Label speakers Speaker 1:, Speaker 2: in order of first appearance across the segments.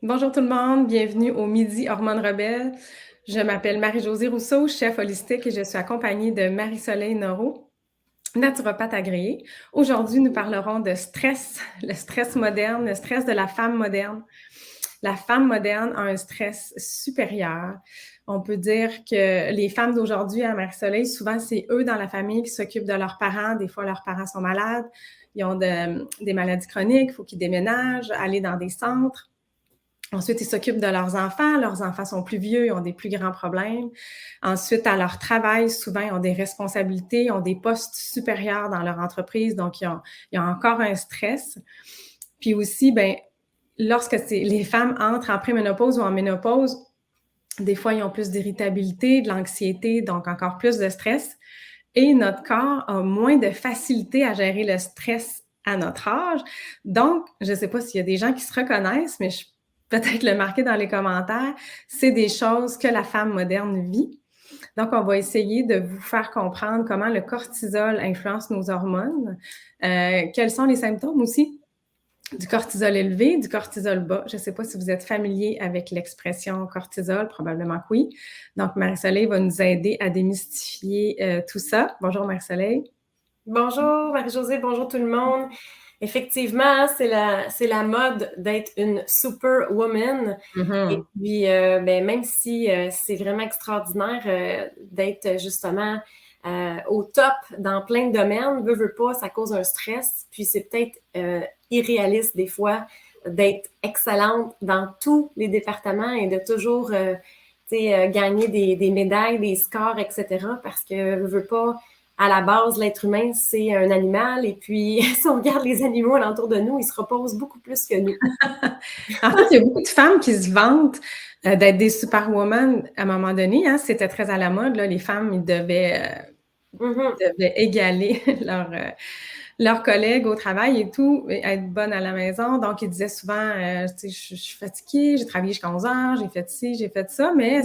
Speaker 1: Bonjour tout le monde, bienvenue au Midi Hormones Rebelles. Je m'appelle Marie-Josée Rousseau, chef holistique et je suis accompagnée de Marie-Soleil Noro, naturopathe agréée. Aujourd'hui, nous parlerons de stress, le stress moderne, le stress de la femme moderne. La femme moderne a un stress supérieur. On peut dire que les femmes d'aujourd'hui à Marie-Soleil, souvent, c'est eux dans la famille qui s'occupent de leurs parents. Des fois, leurs parents sont malades, ils ont des maladies chroniques, il faut qu'ils déménagent, aller dans des centres. Ensuite, ils s'occupent de leurs enfants. Leurs enfants sont plus vieux, ils ont des plus grands problèmes. Ensuite, à leur travail, souvent, ils ont des responsabilités, ils ont des postes supérieurs dans leur entreprise, donc ils ont encore un stress. Puis aussi, ben, lorsque les femmes entrent en préménopause ou en ménopause, des fois, ils ont plus d'irritabilité, de l'anxiété, donc encore plus de stress. Et notre corps a moins de facilité à gérer le stress à notre âge. Donc, je ne sais pas s'il y a des gens qui se reconnaissent, mais je peut-être le marquer dans les commentaires, c'est des choses que la femme moderne vit. Donc, on va essayer de vous faire comprendre comment le cortisol influence nos hormones, quels sont les symptômes aussi du cortisol élevé, du cortisol bas. Je ne sais pas si vous êtes familier avec l'expression cortisol, probablement que oui. Donc, Marie-Soleil va nous aider à démystifier tout ça. Bonjour Marie-Soleil.
Speaker 2: Bonjour Marie-Josée, bonjour tout le monde. Effectivement, c'est la mode d'être une superwoman. Et
Speaker 1: Mhm.
Speaker 2: puis, même si c'est vraiment extraordinaire d'être justement au top dans plein de domaines, veut pas, ça cause un stress. Puis c'est peut-être irréaliste des fois d'être excellente dans tous les départements et de toujours gagner des médailles, des scores, etc. Parce que veut pas, à la base, l'être humain, c'est un animal. Et puis, si on regarde les animaux alentour de nous, ils se reposent beaucoup plus que nous.
Speaker 1: En fait, il y a beaucoup de femmes qui se vantent d'être des superwomen à un moment donné. Hein, c'était très à la mode. Là, les femmes,
Speaker 2: Mhm.
Speaker 1: ils devaient égaler leurs collègues au travail et tout, et être bonnes à la maison. Donc, ils disaient souvent, je suis fatiguée, j'ai travaillé jusqu'à 11 heures, j'ai fait ci, j'ai fait ça, mais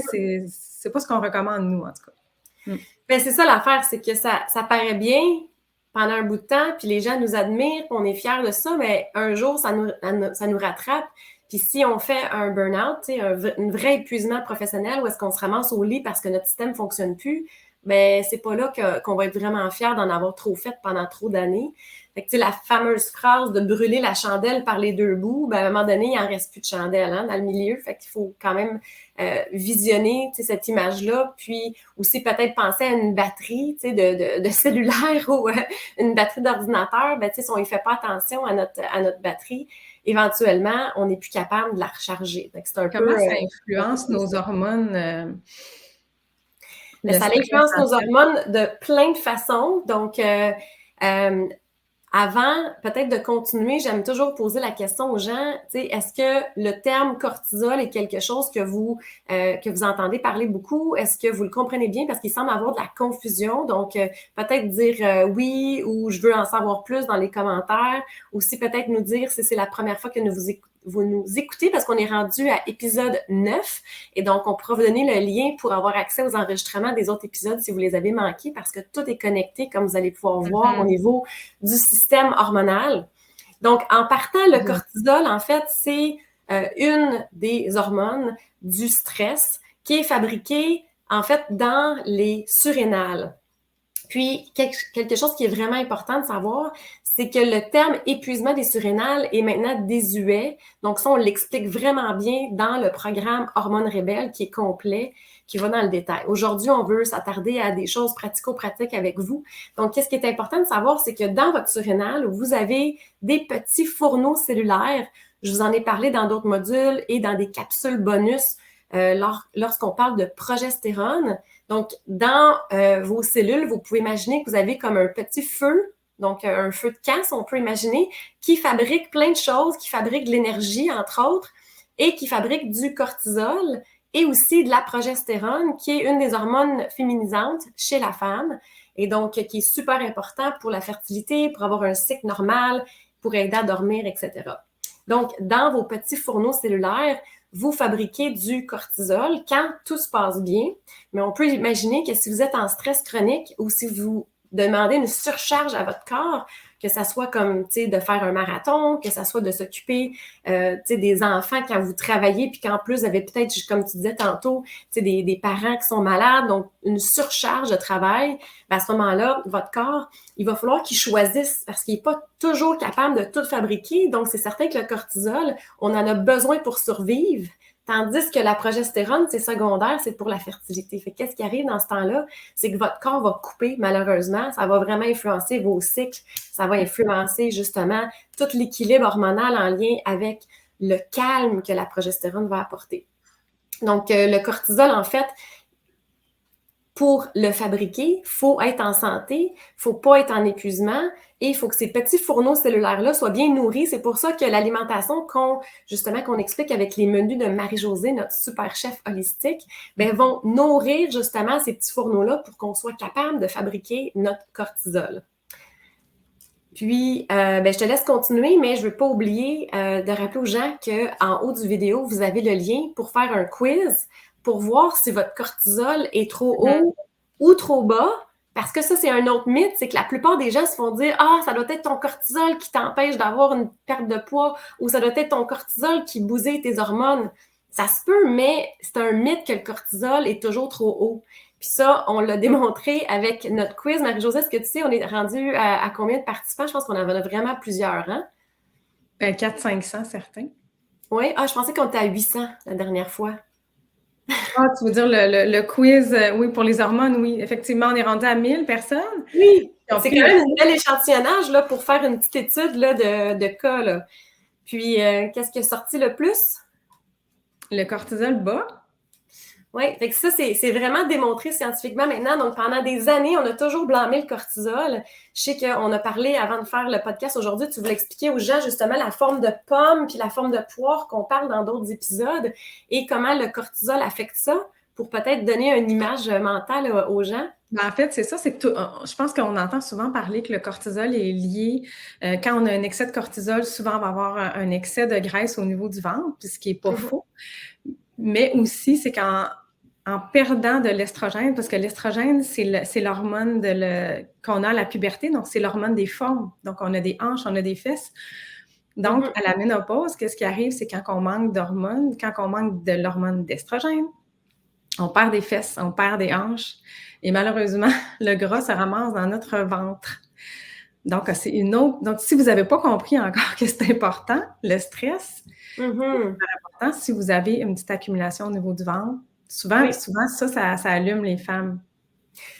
Speaker 1: c'est pas ce qu'on recommande, nous, en tout cas. Mm.
Speaker 2: Ben, c'est ça l'affaire, c'est que ça paraît bien pendant un bout de temps, puis les gens nous admirent, puis on est fiers de ça, mais un jour, ça nous rattrape. Puis si on fait un burn-out, un vrai épuisement professionnel, où est-ce qu'on se ramasse au lit parce que notre système fonctionne plus, ben c'est pas là qu'on va être vraiment fier d'en avoir trop fait pendant trop d'années. Fait que, tu sais, la fameuse phrase de brûler la chandelle par les deux bouts, ben, à un moment donné, il en reste plus de chandelle dans le milieu. Fait qu'il faut quand même visionner cette image-là, puis aussi peut-être penser à une batterie de cellulaire ou une batterie d'ordinateur. Ben, si on ne fait pas attention à notre batterie, éventuellement, on n'est plus capable de la recharger. Donc, c'est un
Speaker 1: Comment
Speaker 2: peu...
Speaker 1: ça
Speaker 2: un peu
Speaker 1: influence
Speaker 2: comme
Speaker 1: nos
Speaker 2: ça.
Speaker 1: hormones,
Speaker 2: Mais
Speaker 1: le
Speaker 2: ça
Speaker 1: stress,
Speaker 2: influence
Speaker 1: en
Speaker 2: nos
Speaker 1: fait?
Speaker 2: hormones de plein de façons. Donc, euh, avant, peut-être de continuer, j'aime toujours poser la question aux gens, est-ce que le terme cortisol est quelque chose que vous entendez parler beaucoup? Est-ce que vous le comprenez bien? Parce qu'il semble avoir de la confusion. Donc, peut-être dire oui ou je veux en savoir plus dans les commentaires. Aussi, peut-être nous dire si c'est la première fois que vous nous écoutez parce qu'on est rendu à épisode 9 et donc on pourra vous donner le lien pour avoir accès aux enregistrements des autres épisodes si vous les avez manqués parce que tout est connecté comme vous allez pouvoir voir au
Speaker 1: Mhm.
Speaker 2: niveau du système hormonal. Donc, en partant, le
Speaker 1: Mhm.
Speaker 2: cortisol, en fait, c'est une des hormones du stress qui est fabriquée, en fait, dans les surrénales. Puis, quelque chose qui est vraiment important de savoir, c'est que le terme épuisement des surrénales est maintenant désuet. Donc, ça, on l'explique vraiment bien dans le programme Hormones Rebelles qui est complet, qui va dans le détail. Aujourd'hui, on veut s'attarder à des choses pratico-pratiques avec vous. Donc, qu'est-ce qui est important de savoir, c'est que dans votre surrénale, vous avez des petits fourneaux cellulaires. Je vous en ai parlé dans d'autres modules et dans des capsules bonus lorsqu'on parle de progestérone. Donc, dans vos cellules, vous pouvez imaginer que vous avez comme un petit feu, donc un feu de camp, si on peut imaginer, qui fabrique plein de choses, qui fabrique de l'énergie, entre autres, et qui fabrique du cortisol et aussi de la progestérone, qui est une des hormones féminisantes chez la femme, et donc qui est super important pour la fertilité, pour avoir un cycle normal, pour aider à dormir, etc. Donc, dans vos petits fourneaux cellulaires, vous fabriquez du cortisol quand tout se passe bien, mais on peut imaginer que si vous êtes en stress chronique ou si vous demandez une surcharge à votre corps, que ça soit comme, tu sais, de faire un marathon, que ça soit de s'occuper, tu sais, des enfants quand vous travaillez, puis qu'en plus, vous avez peut-être, comme tu disais tantôt, tu sais, des parents qui sont malades, donc une surcharge de travail, ben à ce moment-là, votre corps, il va falloir qu'il choisisse parce qu'il n'est pas toujours capable de tout fabriquer. Donc, c'est certain que le cortisol, on en a besoin pour survivre. Tandis que la progestérone, c'est secondaire, c'est pour la fertilité. Fait qu'est-ce qui arrive dans ce temps-là? C'est que votre corps va couper, malheureusement. Ça va vraiment influencer vos cycles. Ça va influencer, justement, tout l'équilibre hormonal en lien avec le calme que la progestérone va apporter. Donc, le cortisol, en fait, pour le fabriquer, il faut être en santé, il ne faut pas être en épuisement et il faut que ces petits fourneaux cellulaires-là soient bien nourris. C'est pour ça que l'alimentation qu'on explique avec les menus de Marie-Josée, notre super chef holistique, ben, vont nourrir justement ces petits fourneaux-là pour qu'on soit capable de fabriquer notre cortisol. Puis, je te laisse continuer, mais je ne veux pas oublier de rappeler aux gens qu'en haut du vidéo, vous avez le lien pour faire un quiz pour voir si votre cortisol est trop haut ou trop bas. Parce que ça, c'est un autre mythe, c'est que la plupart des gens se font dire « Ah, ça doit être ton cortisol qui t'empêche d'avoir une perte de poids ou ça doit être ton cortisol qui bousille tes hormones. » Ça se peut, mais c'est un mythe que le cortisol est toujours trop haut. Puis ça, on l'a démontré avec notre quiz. Marie-Josée, est-ce que tu sais, on est rendu à combien de participants? Je pense qu'on en a vraiment plusieurs, hein?
Speaker 1: 400-500, certains.
Speaker 2: Oui? Ah, je pensais qu'on était à 800 la dernière fois.
Speaker 1: Ah, tu veux dire le quiz, oui, pour les hormones, oui. Effectivement, on est rendu à 1000 personnes.
Speaker 2: Oui, c'est quand même un bel échantillonnage là, pour faire une petite étude là, de cas. Là. Puis, qu'est-ce qui est sorti le plus?
Speaker 1: Le cortisol bas.
Speaker 2: Oui, fait que ça, c'est vraiment démontré scientifiquement maintenant. Donc, pendant des années, on a toujours blâmé le cortisol. Je sais qu'on a parlé avant de faire le podcast aujourd'hui, tu voulais expliquer aux gens justement la forme de pomme puis la forme de poire qu'on parle dans d'autres épisodes et comment le cortisol affecte ça pour peut-être donner une image mentale aux gens.
Speaker 1: Ben, en fait, c'est ça, c'est que je pense qu'on entend souvent parler que le cortisol est lié, quand on a un excès de cortisol, souvent on va avoir un excès de graisse au niveau du ventre, puis ce qui n'est pas faux. Mais aussi, c'est qu'en perdant de l'estrogène, parce que l'estrogène, c'est l'hormone qu'on a à la puberté, donc c'est l'hormone des formes. Donc, on a des hanches, on a des fesses. Donc, à la ménopause, qu'est-ce qui arrive? C'est quand on manque d'hormones, quand on manque de l'hormone d'estrogène, on perd des fesses, on perd des hanches. Et malheureusement, le gras se ramasse dans notre ventre. Donc, c'est une autre. Donc, si vous n'avez pas compris encore que c'est important, le stress, c'est important. Si vous avez une petite accumulation au niveau du ventre, souvent ça allume les femmes.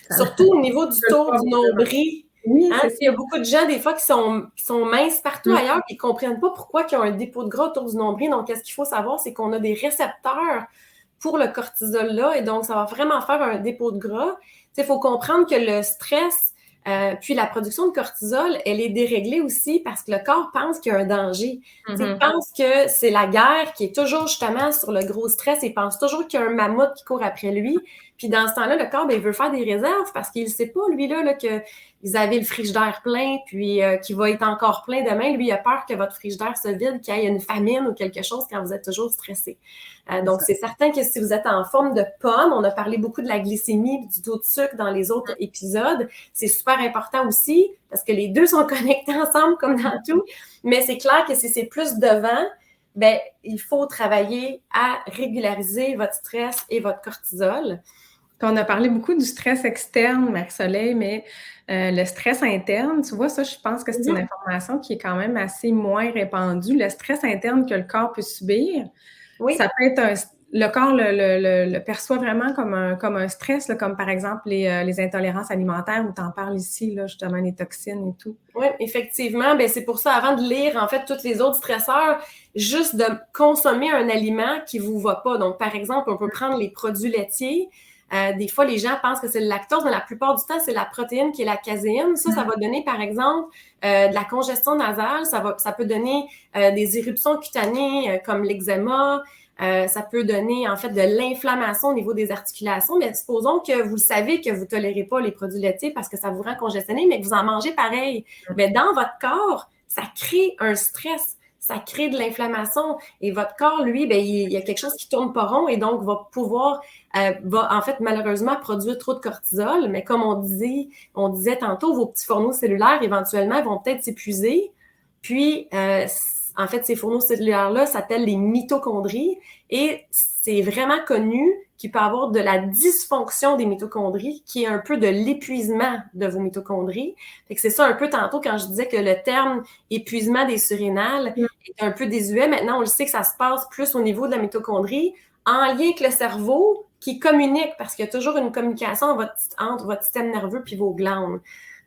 Speaker 2: Surtout au niveau du tour du nombril.
Speaker 1: Oui,
Speaker 2: hein? Il y a beaucoup de gens, des fois, qui sont minces partout ailleurs et qui ne comprennent pas pourquoi ils ont un dépôt de gras autour du nombril. Donc, qu'est-ce qu'il faut savoir? C'est qu'on a des récepteurs pour le cortisol-là et donc, ça va vraiment faire un dépôt de gras. Il faut comprendre que le stress, puis la production de cortisol, elle est déréglée aussi parce que le corps pense qu'il y a un danger. Il pense que c'est la guerre qui est toujours justement sur le gros stress. Il pense toujours qu'il y a un mammouth qui court après lui. Puis dans ce temps-là, le corps, il veut faire des réserves parce qu'il ne sait pas, lui, là que vous avez le frigidaire plein, puis qu'il va être encore plein demain. Lui, il a peur que votre frigidaire se vide, qu'il y ait une famine ou quelque chose quand vous êtes toujours stressé. Donc, c'est certain que si vous êtes en forme de pomme, on a parlé beaucoup de la glycémie, du taux de sucre dans les autres épisodes. C'est super important aussi parce que les deux sont connectés ensemble comme dans tout. Mais c'est clair que si c'est plus devant, ben, il faut travailler à régulariser votre stress et votre cortisol.
Speaker 1: On a parlé beaucoup du stress externe, Marie-Soleil, mais le stress interne, tu vois, ça, je pense que c'est une information qui est quand même assez moins répandue. Le stress interne que le corps peut subir, ça peut être le corps le perçoit vraiment comme un stress, là, comme par exemple les intolérances alimentaires où tu en parles ici, là, justement, les toxines et tout.
Speaker 2: Oui, effectivement. Ben, c'est pour ça, avant de lire, en fait, tous les autres stresseurs, juste de consommer un aliment qui ne vous va pas. Donc, par exemple, on peut prendre les produits laitiers. Des fois, les gens pensent que c'est le lactose, mais la plupart du temps, c'est la protéine qui est la caséine. Ça va donner, par exemple, de la congestion nasale. Ça peut donner des éruptions cutanées comme l'eczéma. Ça peut donner, en fait, de l'inflammation au niveau des articulations. Mais supposons que vous savez que vous ne tolérez pas les produits laitiers parce que ça vous rend congestionné, mais que vous en mangez pareil. Mais dans votre corps, ça crée un stress. ça crée de l'inflammation. Et votre corps, lui, ben, il y a quelque chose qui tourne pas rond et donc va pouvoir, va en fait malheureusement produire trop de cortisol. Mais comme on disait tantôt, vos petits fourneaux cellulaires éventuellement vont peut-être s'épuiser. Puis, en fait, ces fourneaux cellulaires-là s'appellent les mitochondries et c'est vraiment connu qu'il peut y avoir de la dysfonction des mitochondries, qui est un peu de l'épuisement de vos mitochondries. Fait que c'est ça un peu tantôt quand je disais que le terme épuisement des surrénales est un peu désuet. Maintenant, on le sait que ça se passe plus au niveau de la mitochondrie, en lien avec le cerveau qui communique, parce qu'il y a toujours une communication entre votre système nerveux puis vos glandes.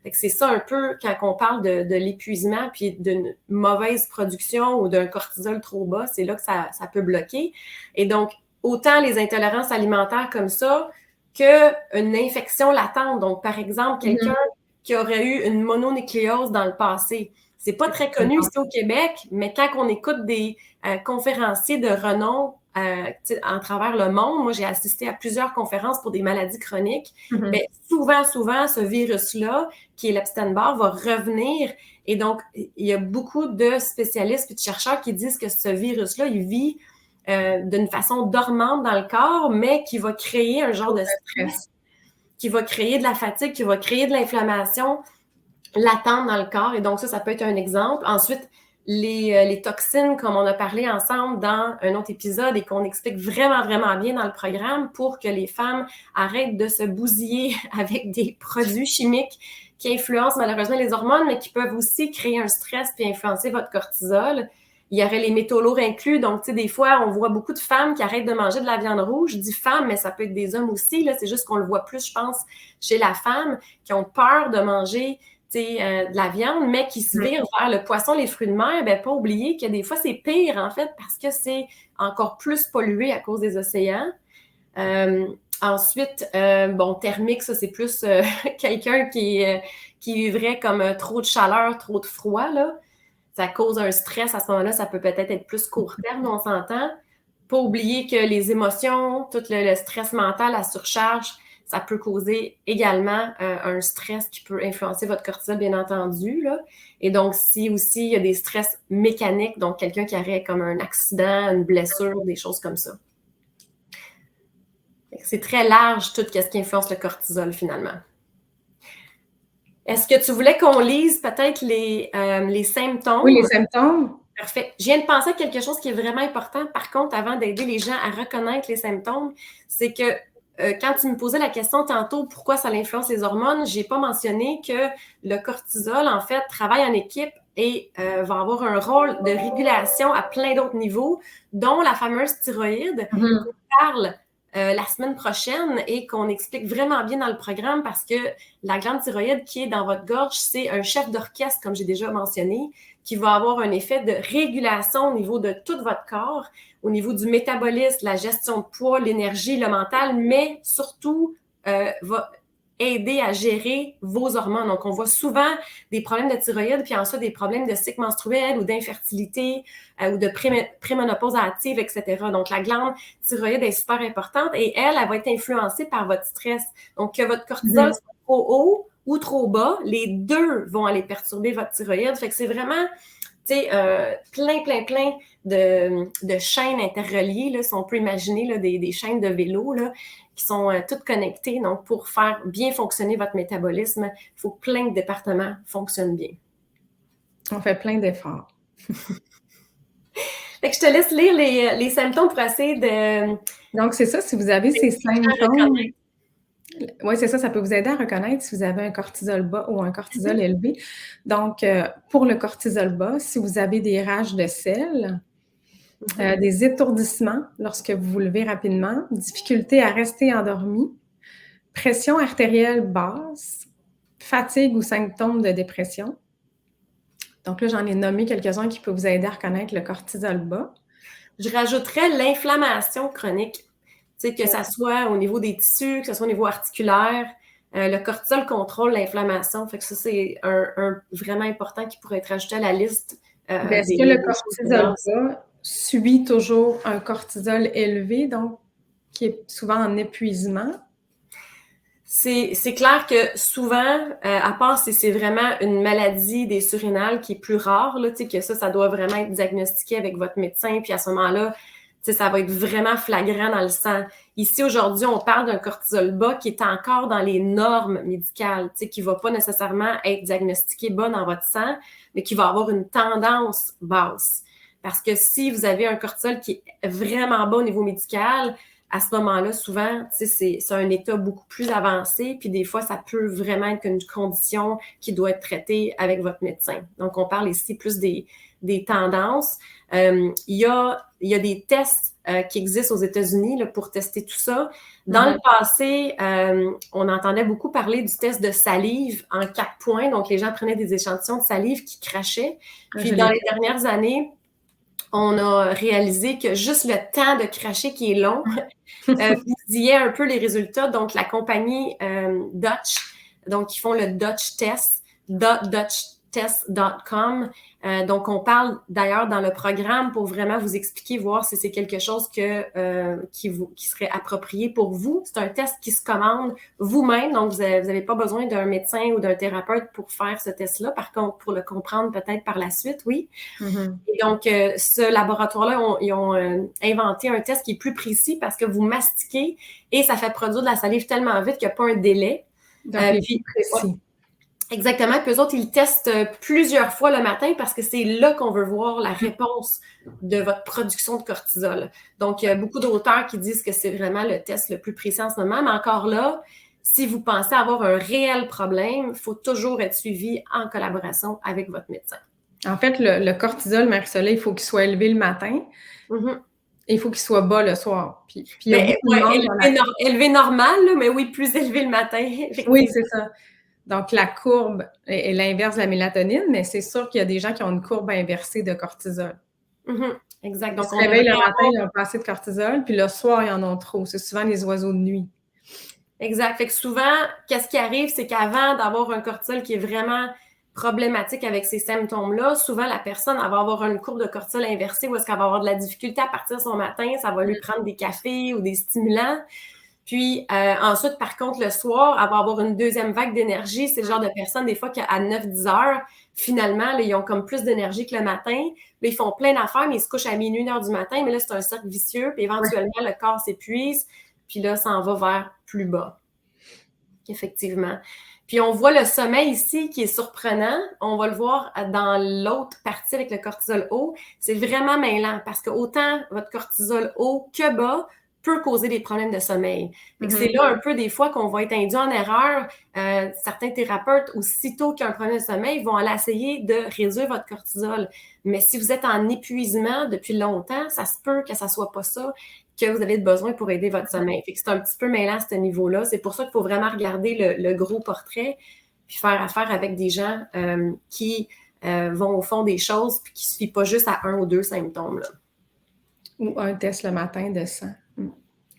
Speaker 2: Fait que c'est ça un peu quand on parle de l'épuisement puis d'une mauvaise production ou d'un cortisol trop bas, c'est là que ça peut bloquer. Et donc, autant les intolérances alimentaires comme ça qu'une infection latente. Donc, par exemple, quelqu'un qui aurait eu une mononucléose dans le passé. C'est pas très connu ici au Québec, mais quand on écoute des conférenciers de renom en travers le monde, moi j'ai assisté à plusieurs conférences pour des maladies chroniques, mais souvent, ce virus-là, qui est l'Epstein-Barr, va revenir. Et donc, il y a beaucoup de spécialistes et de chercheurs qui disent que ce virus-là, il vit d'une façon dormante dans le corps, mais qui va créer un genre de stress, qui va créer de la fatigue, qui va créer de l'inflammation latente dans le corps. Et donc, ça peut être un exemple. Ensuite, les toxines, comme on a parlé ensemble dans un autre épisode et qu'on explique vraiment, vraiment bien dans le programme pour que les femmes arrêtent de se bousiller avec des produits chimiques qui influencent malheureusement les hormones, mais qui peuvent aussi créer un stress puis influencer votre cortisol. Il y aurait les métaux lourds inclus. Donc, tu sais, des fois, on voit beaucoup de femmes qui arrêtent de manger de la viande rouge. Je dis femmes, mais ça peut être des hommes aussi. Là, c'est juste qu'on le voit plus, je pense, chez la femme, qui ont peur de manger de la viande, mais qui se virent vers le poisson, les fruits de mer. Ben, pas oublier que des fois, c'est pire, en fait, parce que c'est encore plus pollué à cause des océans. Ensuite, thermique, ça, c'est plus quelqu'un qui vivrait comme trop de chaleur, trop de froid, là. Ça cause un stress à ce moment-là, ça peut peut-être être plus court terme, on s'entend. Pas oublier que les émotions, tout le stress mental, la surcharge, ça peut causer également un stress qui peut influencer votre cortisol, bien entendu, là. Et donc, si aussi il y a des stress mécaniques, donc quelqu'un qui aurait comme un accident, une blessure, des choses comme ça. C'est très large tout ce qui influence le cortisol, finalement. Est-ce que tu voulais qu'on lise peut-être les symptômes?
Speaker 1: Oui, les symptômes.
Speaker 2: Parfait. Je viens de penser à quelque chose qui est vraiment important, par contre, avant d'aider les gens à reconnaître les symptômes, c'est que quand tu me posais la question tantôt, pourquoi ça influence les hormones, j'ai pas mentionné que le cortisol, en fait, travaille en équipe et va avoir un rôle de régulation à plein d'autres niveaux, dont la fameuse thyroïde, qu'on parle la semaine prochaine et qu'on explique vraiment bien dans le programme parce que la glande thyroïde qui est dans votre gorge, c'est un chef d'orchestre, comme j'ai déjà mentionné, qui va avoir un effet de régulation au niveau de tout votre corps, au niveau du métabolisme, la gestion de poids, l'énergie, le mental, mais surtout va aider à gérer vos hormones. Donc, on voit souvent des problèmes de thyroïde, puis ensuite des problèmes de cycle menstruel ou d'infertilité ou de préménopause active, etc. Donc, la glande thyroïde est super importante et elle va être influencée par votre stress. Donc, que votre cortisol soit trop haut ou trop bas, les deux vont aller perturber votre thyroïde. Fait que c'est vraiment, tu sais, plein de chaînes interreliées, là, si on peut imaginer là, des chaînes de vélo, là, qui sont toutes connectées. Donc, pour faire bien fonctionner votre métabolisme, il faut que plein de départements fonctionnent bien.
Speaker 1: On fait plein d'efforts.
Speaker 2: Fait que je te laisse lire les symptômes pour essayer de...
Speaker 1: Donc, c'est ça, si vous avez ces symptômes... Oui, c'est ça, ça peut vous aider à reconnaître si vous avez un cortisol bas ou un cortisol élevé. Donc, pour le cortisol bas, si vous avez des rages de selles, des étourdissements lorsque vous vous levez rapidement, difficulté à rester endormi, pression artérielle basse, fatigue ou symptômes de dépression. Donc là, j'en ai nommé quelques-uns qui peuvent vous aider à reconnaître le cortisol bas.
Speaker 2: Je rajouterais l'inflammation chronique. Tu sais, que ça soit au niveau des tissus, que ce soit au niveau articulaire. Le cortisol contrôle l'inflammation. Fait que ça, c'est un vraiment important qui pourrait être ajouté à la liste.
Speaker 1: Est-ce que le cortisol bas suit toujours un cortisol élevé, donc qui est souvent en épuisement?
Speaker 2: C'est clair que souvent, à part si c'est vraiment une maladie des surrénales qui est plus rare, là, que ça doit vraiment être diagnostiqué avec votre médecin, puis à ce moment-là, ça va être vraiment flagrant dans le sang. Ici, aujourd'hui, on parle d'un cortisol bas qui est encore dans les normes médicales, qui ne va pas nécessairement être diagnostiqué bas dans votre sang, mais qui va avoir une tendance basse. Parce que si vous avez un cortisol qui est vraiment bas au niveau médical, à ce moment-là, souvent, c'est un état beaucoup plus avancé, puis des fois, ça peut vraiment être une condition qui doit être traitée avec votre médecin. Donc, on parle ici plus des tendances. Il y a des tests qui existent aux États-Unis là, pour tester tout ça. Dans le passé, on entendait beaucoup parler du test de salive en 4 points. Donc, les gens prenaient des échantillons de salive qui crachaient. Puis, dans les dernières années, on a réalisé que juste le temps de cracher qui est long bousillait un peu les résultats. Donc, la compagnie Dutch, donc ils font le Dutch Test, dutchtest.com. Donc, on parle d'ailleurs dans le programme pour vraiment vous expliquer, voir si c'est quelque chose qui serait approprié pour vous. C'est un test qui se commande vous-même, donc vous n'avez pas besoin d'un médecin ou d'un thérapeute pour faire ce test-là. Par contre, pour le comprendre peut-être par la suite, oui. Et donc, ce laboratoire-là, ils ont inventé un test qui est plus précis parce que vous mastiquez et ça fait produire de la salive tellement vite qu'il n'y a pas un délai.
Speaker 1: Donc, puis, précis.
Speaker 2: Ouais. Exactement. Puis eux autres, ils le testent plusieurs fois le matin parce que c'est là qu'on veut voir la réponse de votre production de cortisol. Donc, il y a beaucoup d'auteurs qui disent que c'est vraiment le test le plus précis en ce moment. Mais encore là, si vous pensez avoir un réel problème, il faut toujours être suivi en collaboration avec votre médecin.
Speaker 1: En fait, le cortisol, Marie-Soleil, il faut qu'il soit élevé le matin. Et il faut qu'il soit bas le soir. Puis
Speaker 2: élevé normal, là, mais oui, plus élevé le matin.
Speaker 1: Oui, c'est ça. Donc, la courbe est l'inverse de la mélatonine, mais c'est sûr qu'il y a des gens qui ont une courbe inversée de cortisol.
Speaker 2: Exact. Donc,
Speaker 1: ils se réveillent le matin, ils ont pas assez de cortisol, puis le soir, ils en ont trop. C'est souvent les oiseaux de nuit.
Speaker 2: Exact. Fait que souvent, qu'est-ce qui arrive, c'est qu'avant d'avoir un cortisol qui est vraiment problématique avec ces symptômes-là, souvent la personne elle va avoir une courbe de cortisol inversée où est-ce qu'elle va avoir de la difficulté à partir son matin, ça va lui prendre des cafés ou des stimulants. Puis ensuite, par contre, le soir, elle va avoir une deuxième vague d'énergie. C'est le genre de personnes, des fois, qu'à 9-10 heures, finalement, là, ils ont comme plus d'énergie que le matin. Là, ils font plein d'affaires, mais ils se couchent à minuit, 1 heure du matin. Mais là, c'est un cercle vicieux. Puis éventuellement, le corps s'épuise. Puis là, ça en va vers plus bas. Effectivement. Puis on voit le sommeil ici qui est surprenant. On va le voir dans l'autre partie avec le cortisol haut. C'est vraiment mêlant parce que autant votre cortisol haut que bas peut causer des problèmes de sommeil. C'est là un peu des fois qu'on va être induit en erreur. Certains thérapeutes, aussitôt qu'il y a un problème de sommeil, vont aller essayer de réduire votre cortisol. Mais si vous êtes en épuisement depuis longtemps, ça se peut que ça soit pas ça que vous avez besoin pour aider votre sommeil. Fait que c'est un petit peu mêlant à ce niveau-là. C'est pour ça qu'il faut vraiment regarder le gros portrait puis faire affaire avec des gens qui vont au fond des choses puis qui ne se fient pas juste à 1 ou 2 symptômes. Là.
Speaker 1: Ou un test le matin de sang.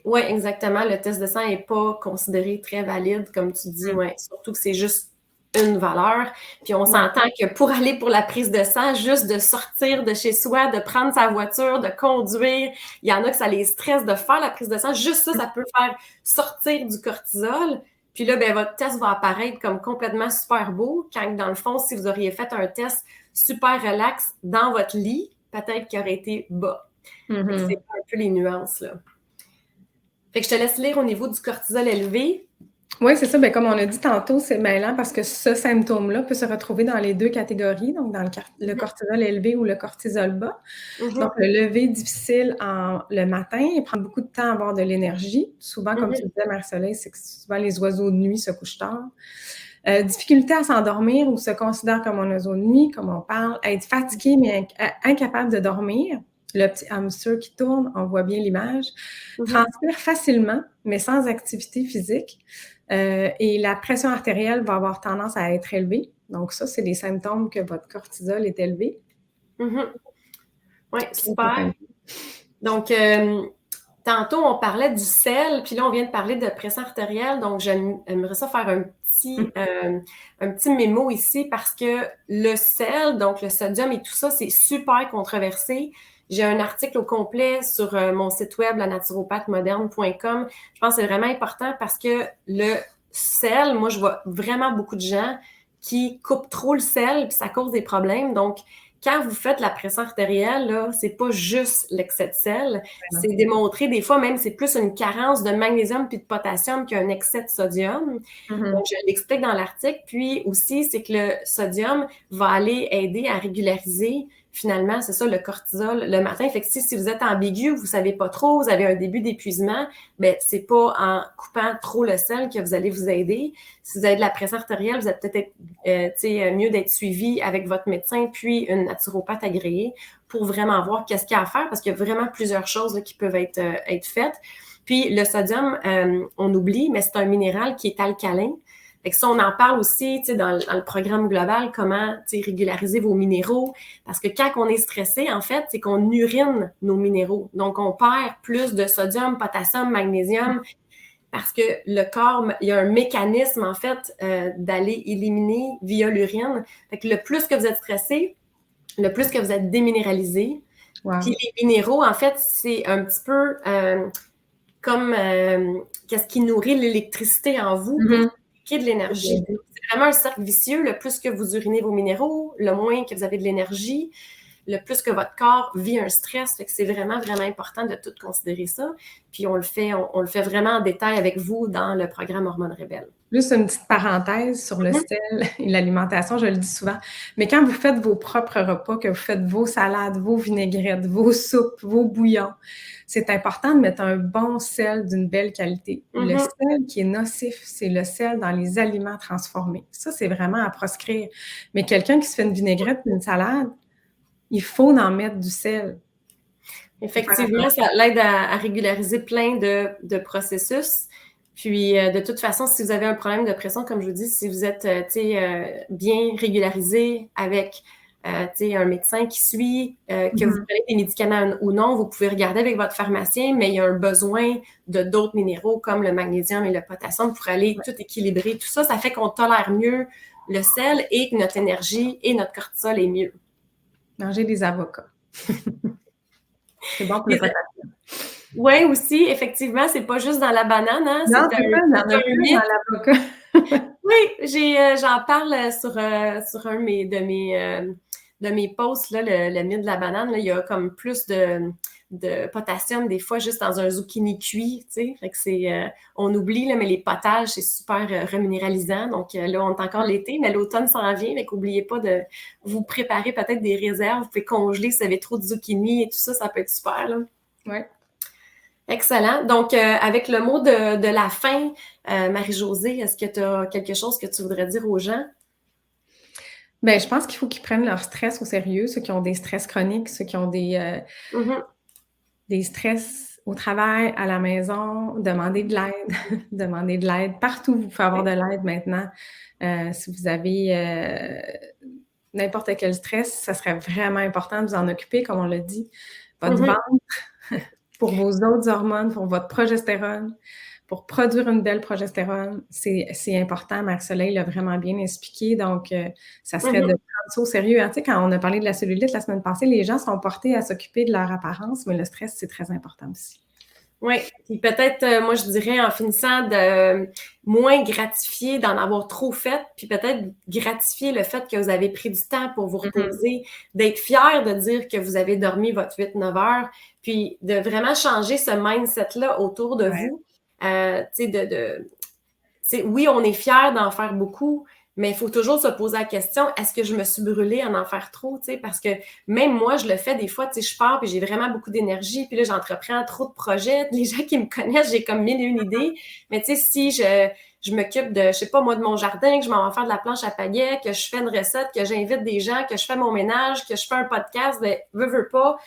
Speaker 2: Oui, exactement. Le test de sang n'est pas considéré très valide, comme tu dis. Ouais. Surtout que c'est juste une valeur. Puis on s'entend que pour aller pour la prise de sang, juste de sortir de chez soi, de prendre sa voiture, de conduire, il y en a que ça les stresse de faire la prise de sang. Juste ça, ça peut faire sortir du cortisol. Puis là, ben, votre test va apparaître comme complètement super beau, quand dans le fond, si vous auriez fait un test super relax dans votre lit, peut-être qu'il aurait été bas. C'est un peu les nuances, là. Fait que je te laisse lire au niveau du cortisol élevé.
Speaker 1: Oui, c'est ça. Bien, comme on a dit tantôt, c'est mêlant parce que ce symptôme-là peut se retrouver dans les 2 catégories, donc dans le cortisol élevé ou le cortisol bas. Donc, le lever difficile le matin, il prend beaucoup de temps à avoir de l'énergie. Souvent, comme tu le disais, Marie-Soleil, c'est que souvent les oiseaux de nuit se couchent tard. Difficulté à s'endormir ou se considère comme un oiseau de nuit, comme on parle. Être fatigué, mais incapable de dormir. Le petit hamster qui tourne, on voit bien l'image. Transpire facilement, mais sans activité physique. Et la pression artérielle va avoir tendance à être élevée. Donc ça, c'est des symptômes que votre cortisol est élevé.
Speaker 2: Oui, super. Donc, tantôt, on parlait du sel, puis là, on vient de parler de pression artérielle. Donc, j'aimerais ça faire un petit mémo ici parce que le sel, donc le sodium et tout ça, c'est super controversé. J'ai un article au complet sur mon site web, lanaturopathe-moderne.com. Je pense que c'est vraiment important parce que le sel, moi, je vois vraiment beaucoup de gens qui coupent trop le sel, puis ça cause des problèmes. Donc, quand vous faites la pression artérielle, là, c'est pas juste l'excès de sel, c'est démontré, des fois même, c'est plus une carence de magnésium puis de potassium qu'un excès de sodium. Donc, je l'explique dans l'article. Puis aussi, c'est que le sodium va aller aider à régulariser, finalement, c'est ça, le cortisol le matin. Fait que si vous êtes ambigu, vous savez pas trop, vous avez un début d'épuisement, ben c'est pas en coupant trop le sel que vous allez vous aider. Si vous avez de la pression artérielle, vous êtes peut-être mieux d'être suivi avec votre médecin puis une naturopathe agréée pour vraiment voir qu'est-ce qu'il y a à faire, parce qu'il y a vraiment plusieurs choses là, qui peuvent être faites. Puis le sodium, on oublie, mais c'est un minéral qui est alcalin. Fait que ça, on en parle aussi dans le programme global, comment régulariser vos minéraux. Parce que quand on est stressé, en fait, c'est qu'on urine nos minéraux. Donc, on perd plus de sodium, potassium, magnésium, parce que le corps, il y a un mécanisme, en fait, d'aller éliminer via l'urine. Fait que le plus que vous êtes stressé, le plus que vous êtes déminéralisé.
Speaker 1: Wow.
Speaker 2: Puis les minéraux, en fait, c'est un petit peu comme qu'est-ce qui nourrit l'électricité en vous pour de l'énergie. C'est vraiment un cercle vicieux. Le plus que vous urinez vos minéraux, le moins que vous avez de l'énergie, le plus que votre corps vit un stress. Fait que c'est vraiment, vraiment important de tout considérer ça. Puis on le fait vraiment en détail avec vous dans le programme Hormones Rebelles.
Speaker 1: Juste une petite parenthèse sur le sel et l'alimentation, je le dis souvent, mais quand vous faites vos propres repas, que vous faites vos salades, vos vinaigrettes, vos soupes, vos bouillons, c'est important de mettre un bon sel d'une belle qualité. Le sel qui est nocif, c'est le sel dans les aliments transformés. Ça, c'est vraiment à proscrire. Mais quelqu'un qui se fait une vinaigrette ou une salade, il faut en mettre du sel.
Speaker 2: Effectivement, ça l'aide à régulariser plein de processus. Puis, de toute façon, si vous avez un problème de pression, comme je vous dis, si vous êtes bien régularisé avec un médecin qui suit, que vous prenez des médicaments ou non, vous pouvez regarder avec votre pharmacien, mais il y a un besoin de d'autres minéraux comme le magnésium et le potassium pour aller tout équilibrer. Tout ça, ça fait qu'on tolère mieux le sel et que notre énergie et notre cortisol est mieux.
Speaker 1: Manger des avocats. C'est bon pour le potassium.
Speaker 2: Oui, aussi, effectivement, c'est pas juste dans la banane, hein?
Speaker 1: Non, c'est pas dans l'avocat.
Speaker 2: Oui, j'en parle sur un de mes posts, là, le mythe de la banane. Là, il y a comme plus de potassium des fois juste dans un zucchini cuit, tu sais. Fait que on oublie, là, mais les potages, c'est super reminéralisant. Donc là, on est encore l'été, mais l'automne s'en vient. Fait qu'oubliez pas de vous préparer peut-être des réserves. Vous pouvez congeler si vous avez trop de zucchini et tout ça, ça peut être super, là.
Speaker 1: Oui.
Speaker 2: Excellent. Donc, avec le mot de la fin, Marie-Josée, est-ce que tu as quelque chose que tu voudrais dire aux gens?
Speaker 1: Bien, je pense qu'il faut qu'ils prennent leur stress au sérieux, ceux qui ont des stress chroniques, ceux qui ont des stress au travail, à la maison, demander de l'aide, demander de l'aide. Partout, vous pouvez avoir de l'aide maintenant. Si vous avez n'importe quel stress, ça serait vraiment important de vous en occuper, comme on l'a dit. Votre ventre, pour vos autres hormones, pour votre progestérone, pour produire une belle progestérone, c'est important. Marie-Soleil l'a vraiment bien expliqué. Donc, ça serait de prendre ça au sérieux. Hein, tu sais, quand on a parlé de la cellulite la semaine passée, les gens sont portés à s'occuper de leur apparence, mais le stress, c'est très important aussi.
Speaker 2: Oui, puis peut-être, moi, je dirais en finissant de moins gratifier d'en avoir trop fait, puis peut-être gratifier le fait que vous avez pris du temps pour vous reposer, d'être fier de dire que vous avez dormi votre 8-9 heures, puis de vraiment changer ce mindset-là autour de vous. Tu sais, oui, on est fier d'en faire beaucoup, mais il faut toujours se poser la question, est-ce que je me suis brûlée à en faire trop? Tu sais, parce que même moi, je le fais des fois, tu sais, je pars puis j'ai vraiment beaucoup d'énergie, puis là, j'entreprends trop de projets. Les gens qui me connaissent, j'ai comme 1001 idées. Mais tu sais, si je m'occupe de, je sais pas moi, de mon jardin, que je m'en vais faire de la planche à pagaies, que je fais une recette, que j'invite des gens, que je fais mon ménage, que je fais un podcast, ben, veux pas.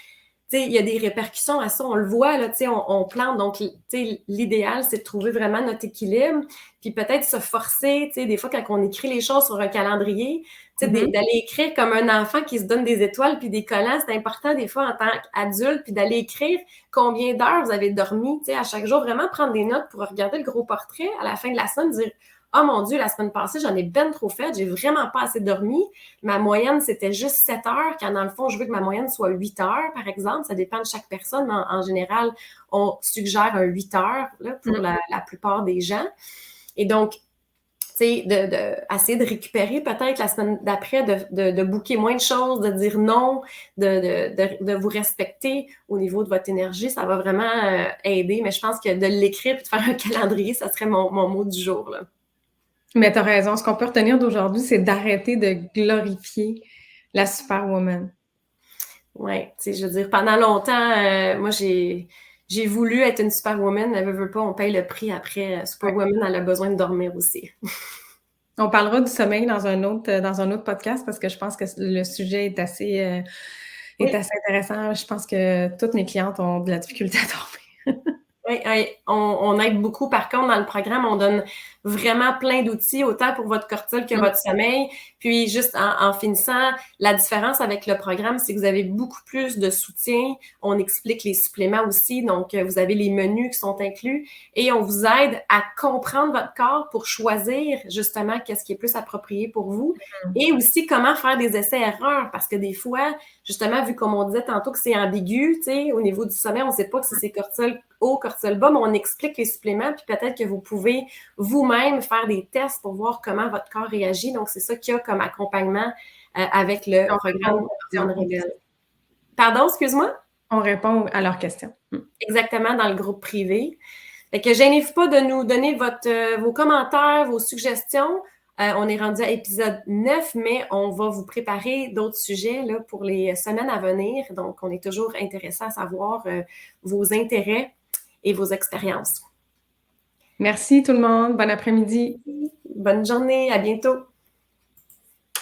Speaker 2: Tu sais, il y a des répercussions à ça, on le voit, là, tu sais, on plante. Donc, tu sais, l'idéal, c'est de trouver vraiment notre équilibre, puis peut-être se forcer, tu sais, des fois, quand on écrit les choses sur un calendrier, tu sais, d'aller écrire comme un enfant qui se donne des étoiles puis des collants, c'est important, des fois, en tant qu'adulte, puis d'aller écrire combien d'heures vous avez dormi, tu sais, à chaque jour, vraiment prendre des notes pour regarder le gros portrait à la fin de la semaine, dire « Oh mon Dieu, la semaine passée, j'en ai ben trop fait, j'ai vraiment pas assez dormi. Ma moyenne, c'était juste 7 heures, quand dans le fond, je veux que ma moyenne soit 8 heures, par exemple. Ça dépend de chaque personne, mais en général, on suggère un 8 heures là, pour la plupart des gens. Et donc, essayer de récupérer peut-être la semaine d'après, de booker moins de choses, de dire non, de vous respecter au niveau de votre énergie. Ça va vraiment aider. Mais je pense que de l'écrire et de faire un calendrier, ça serait mon mot du jour, là.
Speaker 1: Mais tu as raison. Ce qu'on peut retenir d'aujourd'hui, c'est d'arrêter de glorifier la superwoman.
Speaker 2: Oui, je veux dire, pendant longtemps, moi, j'ai voulu être une superwoman. Elle veut pas, on paye le prix après. Superwoman, elle a besoin de dormir aussi.
Speaker 1: On parlera du sommeil dans un autre podcast parce que je pense que le sujet est assez intéressant. Je pense que toutes mes clientes ont de la difficulté à dormir.
Speaker 2: Oui, on aide beaucoup. Par contre, dans le programme, on donne vraiment plein d'outils, autant pour votre cortisol que votre sommeil. Puis, juste en finissant, la différence avec le programme, c'est que vous avez beaucoup plus de soutien. On explique les suppléments aussi. Donc, vous avez les menus qui sont inclus et on vous aide à comprendre votre corps pour choisir justement qu'est-ce qui est plus approprié pour vous et aussi comment faire des essais-erreurs parce que des fois, justement, vu comme on disait tantôt que c'est ambigu, tu sais, au niveau du sommeil, on ne sait pas que c'est cortisol haut, cortisol bas, mais on explique les suppléments, puis peut-être que vous pouvez vous-même faire des tests pour voir comment votre corps réagit. Donc, c'est ça qu'il y a comme accompagnement avec le programme Hormones Rebelles. Pardon, excuse-moi?
Speaker 1: On répond à leurs questions.
Speaker 2: Exactement, dans le groupe privé. Fait que gênez-vous pas de nous donner vos commentaires, vos suggestions. On est rendu à épisode 9, mais on va vous préparer d'autres sujets là, pour les semaines à venir. Donc, on est toujours intéressé à savoir vos intérêts et vos expériences.
Speaker 1: Merci tout le monde. Bon après-midi.
Speaker 2: Bonne journée. À bientôt.